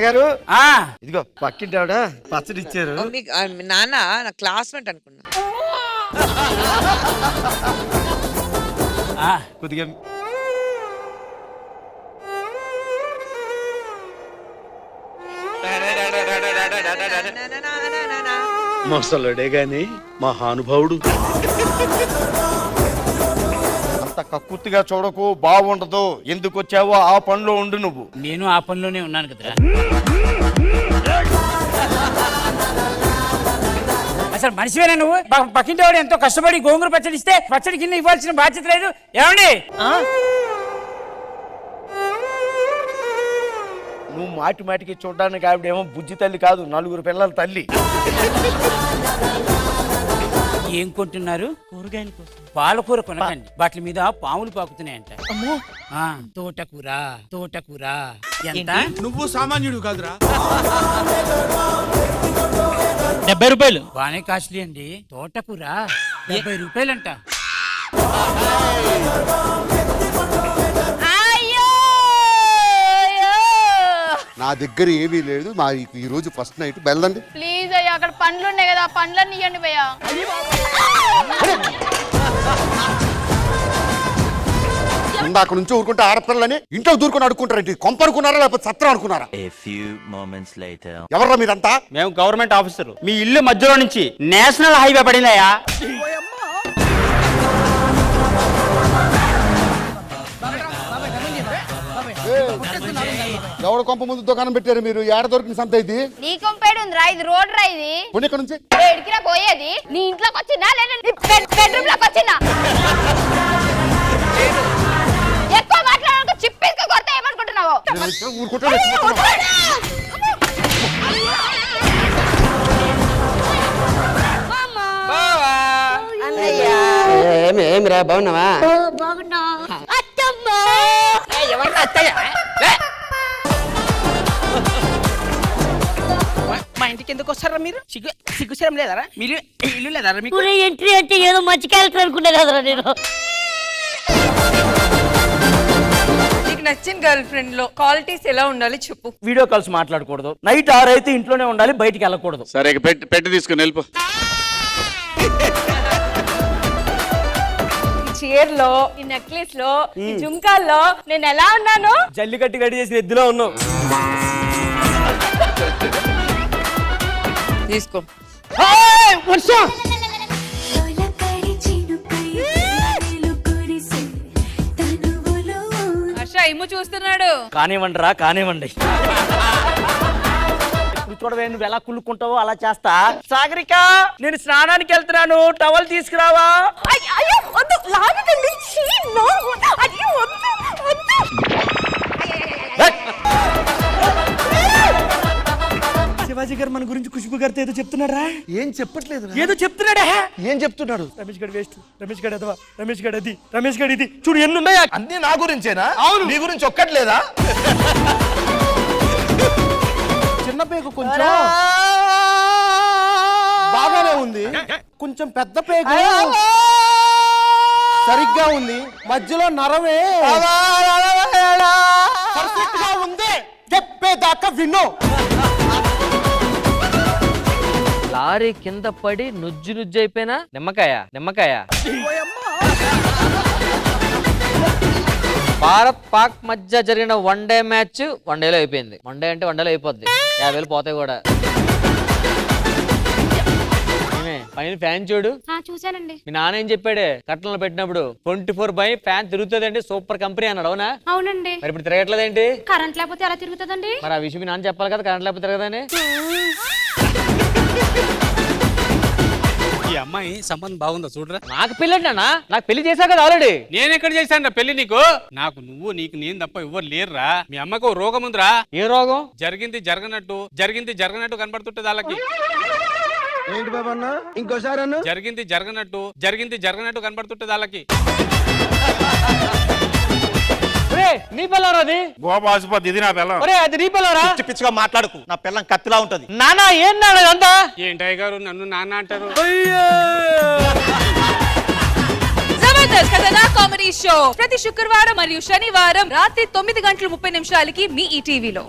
నాన్నగారు ఇదిగో పక్కింటి ఆవిడ పచ్చడి ఇచ్చారు. నాన్న నా క్లాస్మేట్ అనుకున్నా. కొద్దిగా మొసలుడే గాని మహానుభావుడు. అంత కక్కుర్తిగా చూడకు, బాగుండదు. ఎందుకు వచ్చావో ఆ పనిలో ఉండు నువ్వు. నేను ఆ పనిలోనే ఉన్నాను కదరా. అసలు మనిషివేనా నువ్వు? పక్కింటి వాడు ఎంతో కష్టపడి గోంగూర పచ్చడి ఇస్తే పచ్చడి కింద ఇవ్వాల్సిన బాధ్యత లేదు. ఏమండి నువ్వు మాటి మాటికి చూడడానికి ఆవిడేమో బుజ్జి తల్లి కాదు, 4 పిల్లల తల్లి. ఏం కొంటున్నారు? కూరగాయలు. పాలకూర కొనకండి, వాటి మీద పాములు పాకుతున్నాయంట. తోటకూర తోటకూర ఎంత? నువ్వు సామాన్యుడు కాదురా. 70 రూపాయలు. బానే కాస్ట్లీ అండి. తోటకూర 70 రూపాయలంట. నా దగ్గర ఏమీ లేదు. మా ఈ రోజు ఫస్ట్ నైట్ వెళ్ళండి ప్లీజ్ అయ్యా. అక్కడ పండ్లు ఉన్నాయి కదా, పండ్లన్నీ ఇవ్వండి భయ్యా. ఇందాక నుంచి ఊరుకుంటే ఆడపిల్లని ఇంట్లో దూరుకొని అడుక్కుంటారేంటి? కొంపనుకున్నారా లేకపోతే సత్రం అనుకున్నారా? ఎవర్రా మీరంతా? మేము గవర్నమెంట్ ఆఫీసర్. మీ ఇల్లు మధ్యలో నుంచి నేషనల్ హైవే పడిందయ్యా. ఎవడ కొంప ముందు దుకాణం పెట్టారు మీరు? ఏడ దొరికిన సంత ఇది? నీ కొంపేడు ఉందిరా, ఇది రోడ్ రా. ఇది ఇక్కడ నుంచి ఎడికిరా పోయేది? నీ ఇంట్లోకి వచ్చిందా లేదా బెడ్రూమ్ లోకి వచ్చిందా? ఎక్కువ మాట్లాడక చిప్పేసి కొడతా. ఏమనుకుంటున్నావు? ఏమిరా బాగున్నావా? మా ఇంటికి ఎందుకు వస్తారా మీరు? సిగ్గుశరం లేదరా? మీరు ఇల్లు లేదరా మీకు? ఎంట్రీ అంటే ఏదో మంచి క్యారెక్టర్ అనుకున్నా కదరా నేను. నీకు నచ్చిన గర్ల్ ఫ్రెండ్ లో క్వాలిటీస్ ఎలా ఉండాలి చెప్పు. వీడియో కాల్స్ మాట్లాడకూడదు. నైట్ 6 అయితే ఇంట్లోనే ఉండాలి, బయటికి వెళ్ళకూడదు. సరే పెట్టి తీసుకుని వెళ్ళిపో. చీర్ లో, ఈ నెక్లెస్ లో, ఈ జుంకాల్లో నేను ఎలా ఉన్నాను? జల్లికట్టి గడి చేసి ఎద్దులో ఉన్నావు. తీసుకో. హర్ష ఇమ్ము చూస్తున్నాడు. కానివ్వండిరా కానివ్వండి. చూడవే, నువ్వు ఎలా కుళ్ళుకుంటావో అలా చేస్తా. సాగరిక, నేను స్నానానికి వెళ్తున్నాను, టవల్ తీసుకురావా? శివాజీ గారు మన గురించి ఖుష్బు గారితో ఏదో చెప్తున్నారా? ఏం చెప్పట్లేదు. ఏదో చెప్తున్నాడా? ఏం చెప్తున్నాడు? రమేష్ గడ్ వేస్ట్, రమేష్ గడ్ అదవా, రమేష్ గడ్ అది, రమేష్ గడ్ ఇది. చూడు ఎన్ని ఉన్నాయా? అన్ని నా గురించేనా? అవును. నీ గురించి ఒక్కట్లేదా? చిన్న పేగు కొంచెం బాగానే ఉంది, కొంచెం పెద్ద పేగు సరిగ్గా ఉంది, మధ్యలో నరమే పర్ఫెక్ట్ గా ఉంది. చెప్పేదాకా విను. లారీ కింద పడి నుజ్జు అయిపోయినా నిమ్మకాయ. భారత్ పాక్ మధ్య జరిగిన వన్డే మ్యాచ్ వన్డేలో అయిపోయింది. వన్డే అంటే వన్డేలో అయిపోద్ది. 50,000 పోతాయి కూడా. పైన ఫ్యాన్ చూడు. చూసానండి. మీ నాన్న ఏం చెప్పాడే కట్టణంలో పెట్టినప్పుడు? 24/7 ఫ్యాన్ తిరుగుతుందండి, సూపర్ కంపెనీ అన్నాడు. అవునా? అవునండి. మరి ఇప్పుడు తిరగట్లేదేంటి? కరెంట్ లేకపోతే ఎలా తిరుగుతుందండి? మరి ఆ విషయం మీ నాన్న చెప్పాలి కదా, కరెంట్ లేకపోతే తిరగదని. ఈ అమ్మాయి సంబంధం బాగుందా చూడరా. నాకు పెళ్ళి అంటా? నాకు పెళ్లి చేశా కదా ఆల్రెడీ. నేను ఎక్కడ చేశాను పెళ్లి నీకు? నాకు నీకు నేను తప్ప ఎవరు లేరురా. మీ అమ్మకు రోగం ఉందిరా. ఏ రోగం? జరిగింది జరగనట్టు కనబడుతుంటది వాళ్ళకి. ఏంటి బాబా అన్న? ఇంకోసారి అన్న. జరిగింది జరగనట్టు కనబడుతుంటది వాళ్ళకి. నీ పిల్లరా అది? గోపాసుపతి ఇది నా పిల్లం. అది నీ పిల్లరా? పిచ్చిగా మాట్లాడుకు, నా పిల్లం కత్తిలా ఉంటది. నానా ఏం నాన్న అంతా? ఏంటయ్య గారు నన్ను నాన్న అంటారు? జబర్దస్త్ కథనా కామెడీ షో ప్రతి శుక్రవారం మరియు శనివారం రాత్రి 9:30 మీ ఈటీవీలో.